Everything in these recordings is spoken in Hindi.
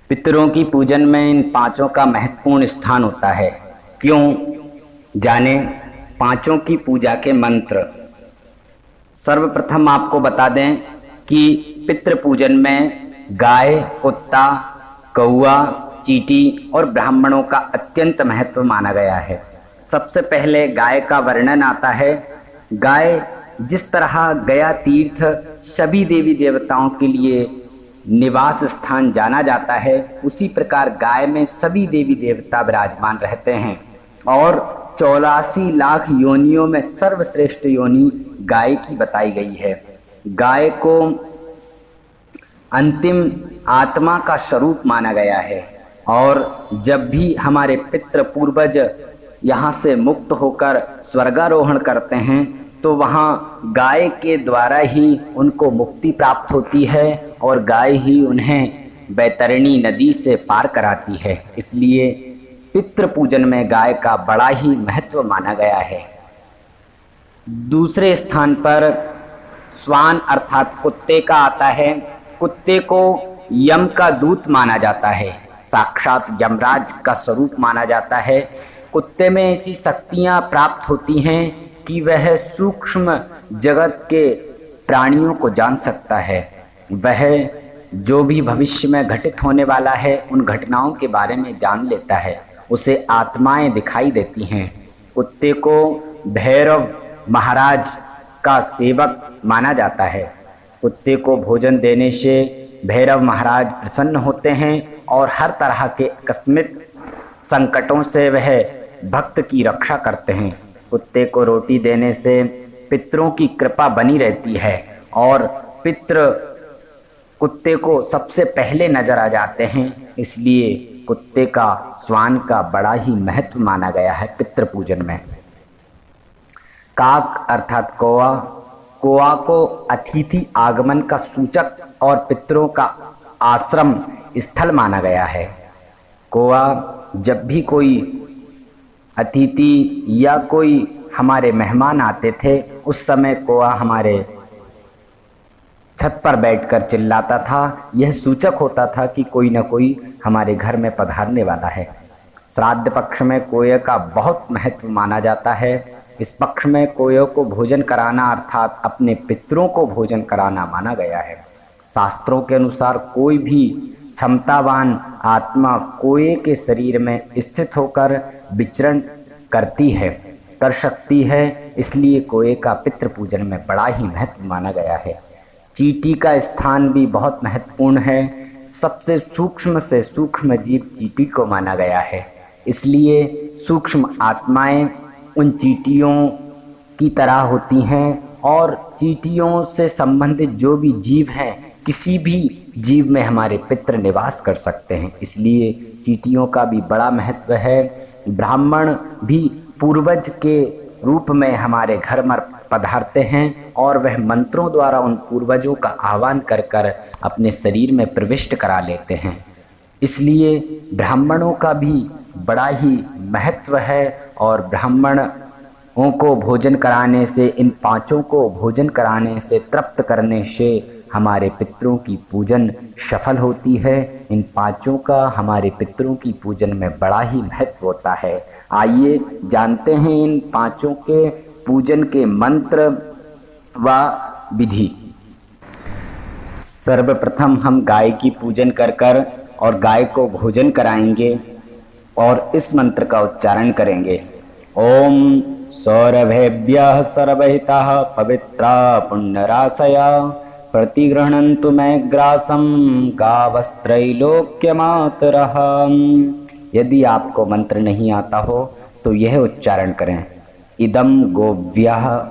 पितरों की पूजन में इन पांचों का महत्वपूर्ण स्थान होता है। क्यों? जाने पांचों की पूजा के मंत्र। सर्वप्रथम आपको बता दें कि पितृ पूजन में गाय, कुत्ता, कौआ, चींटी और ब्राह्मणों का अत्यंत महत्व माना गया है। सबसे पहले गाय का वर्णन आता है। गाय जिस तरह गया तीर्थ सभी देवी देवताओं के लिए निवास स्थान जाना जाता है, उसी प्रकार गाय में सभी देवी देवता विराजमान रहते हैं और 84 लाख योनियों में सर्वश्रेष्ठ योनि गाय की बताई गई है। गाय को अंतिम आत्मा का स्वरूप माना गया है और जब भी हमारे पितृ पूर्वज यहाँ से मुक्त होकर स्वर्गारोहण करते हैं तो वहाँ गाय के द्वारा ही उनको मुक्ति प्राप्त होती है और गाय ही उन्हें बैतरणी नदी से पार कराती है। इसलिए पितृ पूजन में गाय का बड़ा ही महत्व माना गया है। दूसरे स्थान पर श्वान अर्थात कुत्ते का आता है। कुत्ते को यम का दूत माना जाता है, साक्षात यमराज का स्वरूप माना जाता है। कुत्ते में ऐसी शक्तियां प्राप्त होती हैं कि वह सूक्ष्म जगत के प्राणियों को जान सकता है। वह जो भी भविष्य में घटित होने वाला है उन घटनाओं के बारे में जान लेता है। उसे आत्माएं दिखाई देती हैं। कुत्ते को भैरव महाराज का सेवक माना जाता है। कुत्ते को भोजन देने से भैरव महाराज प्रसन्न होते हैं और हर तरह के आकस्मिक संकटों से वह भक्त की रक्षा करते हैं। कुत्ते को रोटी देने से पितरों की कृपा बनी रहती है और पितृ कुत्ते को सबसे पहले नजर आ जाते हैं। इसलिए कुत्ते का, श्वान का बड़ा ही महत्व माना गया है पितृ पूजन में। काक अर्थात कौआ, कौआ को अतिथि आगमन का सूचक और पितरों का आश्रम स्थल माना गया है। कौआ जब भी कोई अतिथि या कोई हमारे मेहमान आते थे उस समय कौआ हमारे छत पर बैठकर चिल्लाता था। यह सूचक होता था कि कोई न कोई हमारे घर में पधारने वाला है। श्राद्ध पक्ष में कौए का बहुत महत्व माना जाता है। इस पक्ष में कौए को भोजन कराना अर्थात अपने पितरों को भोजन कराना माना गया है। शास्त्रों के अनुसार कोई भी क्षमतावान आत्मा कौए के शरीर में स्थित होकर विचरण कर सकती है। इसलिए कौए का पितृ पूजन में बड़ा ही महत्व माना गया है। चींटी का स्थान भी बहुत महत्वपूर्ण है। सबसे सूक्ष्म से सूक्ष्म जीव चींटी को माना गया है। इसलिए सूक्ष्म आत्माएं उन चींटियों की तरह होती हैं और चींटियों से संबंधित जो भी जीव हैं, किसी भी जीव में हमारे पितृ निवास कर सकते हैं। इसलिए चींटियों का भी बड़ा महत्व है। ब्राह्मण भी पूर्वज के रूप में हमारे घर में पधारते हैं और वह मंत्रों द्वारा उन पूर्वजों का आह्वान कर कर अपने शरीर में प्रविष्ट करा लेते हैं। इसलिए ब्राह्मणों का भी बड़ा ही महत्व है और ब्राह्मणों को भोजन कराने से, इन पांचों को भोजन कराने से, तृप्त करने से हमारे पितरों की पूजन सफल होती है। इन पांचों का हमारे पितरों की पूजन में बड़ा ही महत्व होता है। आइए जानते हैं इन पांचों के पूजन के मंत्र व विधि। सर्वप्रथम हम गाय की पूजन कर कर और गाय को भोजन कराएंगे और इस मंत्र का उच्चारण करेंगे। ओम सौरभेभ्यः सर्वहितः पवित्रा पुण्यराशया प्रतिगृह्णन्तु मे ग्रासं गावस्त्रैलोक्यमातरः। यदि आपको मंत्र नहीं आता हो तो यह उच्चारण करें, इदं गोव्यः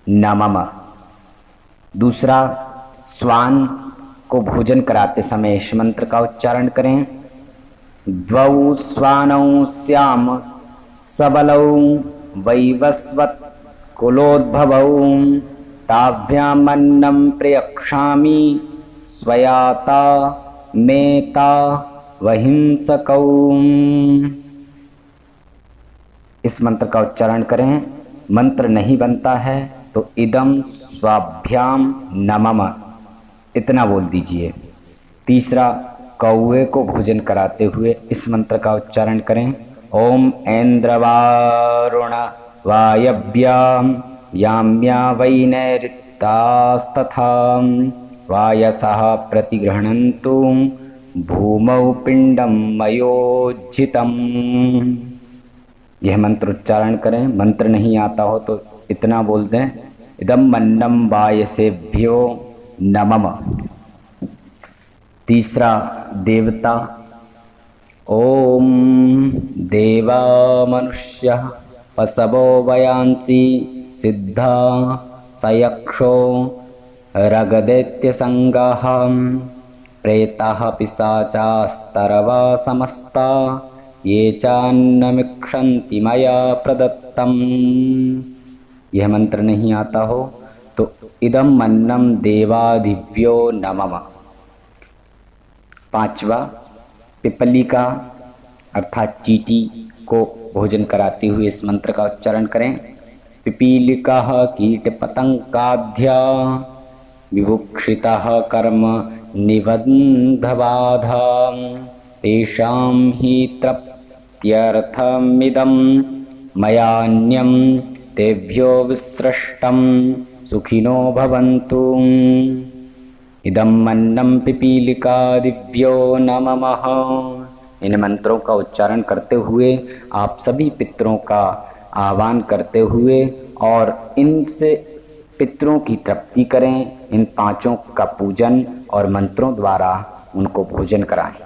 नमः। दूसरा, श्वान को भोजन कराते समय इस मंत्र का उच्चारण करें, द्वौ श्वानौ स्याम सबलौ वैवस्वत् कुलोद्भवौ ताभ्यामन्नं प्रयक्षामि स्वयाता मेता वहिंसकौ। इस मंत्र का उच्चारण करें। मंत्र नहीं बनता है तो इदं स्वाभ्याम नमः इतना बोल दीजिए। तीसरा, कौवे को भोजन कराते हुए इस मंत्र का उच्चारण करें। ओम ऐन्द्रवारुण वायव्याम याम्या वै नैऋतास्तथा वायसः प्रतिगृह्णन्तु भूमौ पिंडम मयोज्जितम्। यह मंत्र उच्चारण करें। मंत्र नहीं आता हो तो इतना बोल दें, इदम मन्नम वायसेभ्यो नमः। तीसरा देवता, ओम देवा मनुष्य पशवो वयांसी सिद्धा सयक्षो रगदैत्यसंगाः प्रेताः पिशाचास्तरवा समस्ता ये चान्नमिक्षन्ति मया प्रदत्तम्। यह मंत्र नहीं आता हो तो इदम अन्नम देवादिव्यो नमः। पांचवा, पिपली का अर्थात चींटी को भोजन कराते हुए इस मंत्र का उच्चारण करें। पिपीलिकाः कीटपतंगाद्या विभुक्षिताः कर्म निबन्धबाधा तेषां हि तृप्त्यर्थमिदं मयान्यं तेभ्यो विसृष्टं सुखिनो भवन्तु। इदम अन्नम पिपीलिकादिभ्यो नमः। इन मंत्रों का उच्चारण करते हुए आप सभी पितरों का आह्वान करते हुए और इनसे पितरों की तृप्ति करें। इन पांचों का पूजन और मंत्रों द्वारा उनको भोजन कराएं।